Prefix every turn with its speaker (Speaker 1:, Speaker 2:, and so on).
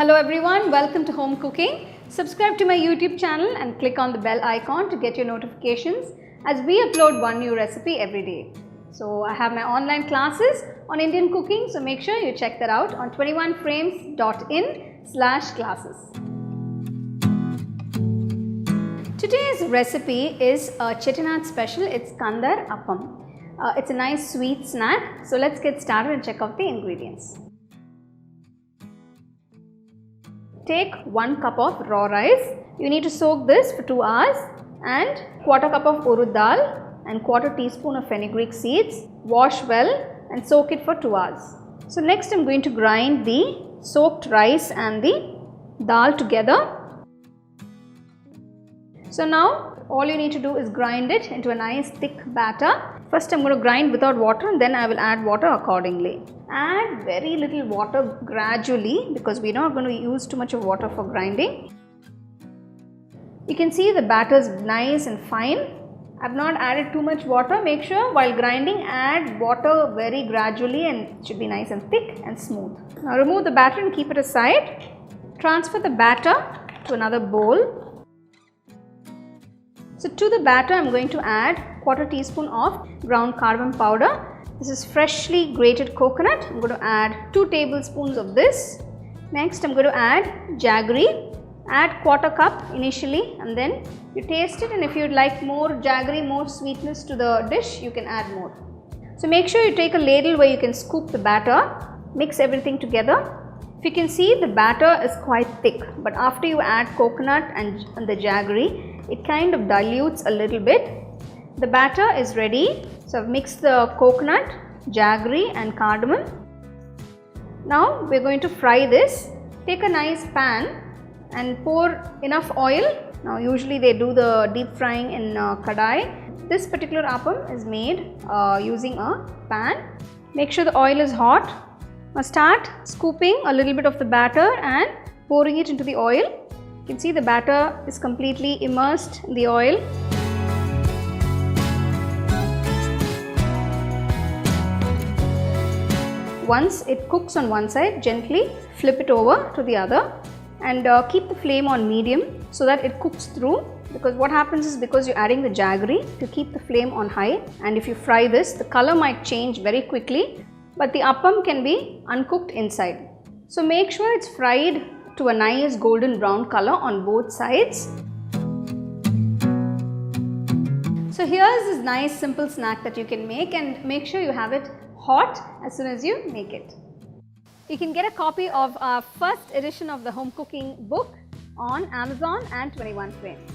Speaker 1: Hello everyone, welcome to Home Cooking. Subscribe to my YouTube channel and click on the bell icon to get your notifications as we upload one new recipe every day. So I have my online classes on Indian cooking, so make sure you check that out on 21frames.in/classes. Today's recipe is a Chettinad special. It's Kandhar Appam. It's a nice sweet snack. So let's get started and check out the ingredients. Take 1 cup of raw rice. You need to soak this for 2 hours, and quarter cup of urad dal and quarter teaspoon of fenugreek seeds. Wash well and soak it for 2 hours. So next I'm going to grind the soaked rice and the dal together. So now all you need to do is grind it into a nice thick batter. First I'm going to grind without water and then I will add water accordingly. Add very little water gradually because we're not going to use too much of water for grinding. You can see the batter is nice and fine. I've not added too much water. Make sure while grinding add water very gradually and it should be nice and thick and smooth. Now remove the batter and keep it aside. Transfer the batter to another bowl. So to the batter I'm going to add quarter teaspoon of ground cardamom powder. This is freshly grated coconut. I'm going to add 2 tablespoons of this. Next I'm going to add jaggery. Add quarter cup initially and then you taste it, and if you'd like more jaggery, more sweetness to the dish, you can add more. So make sure you take a ladle where you can scoop the batter. Mix everything together. If you can see, the batter is quite thick, but after you add coconut and the jaggery, it kind of dilutes a little bit. The batter is ready. So I've mixed the coconut, jaggery and cardamom. Now we're going to fry this. Take a nice pan and pour enough oil. Now usually they do the deep frying in kadai. This particular appam is made using a pan. Make sure the oil is hot. Now start scooping a little bit of the batter and pouring it into the oil. You can see the batter is completely immersed in the oil. Once it cooks on one side, gently flip it over to the other and keep the flame on medium so that it cooks through, because what happens is, because you're adding the jaggery, to keep the flame on high, and if you fry this, the color might change very quickly, but the appam can be uncooked inside. So make sure it's fried to a nice golden brown color on both sides. So here's this nice simple snack that you can make, and make sure you have it hot as soon as you make it. You can get a copy of our first edition of the home cooking book on Amazon and 21 Frames.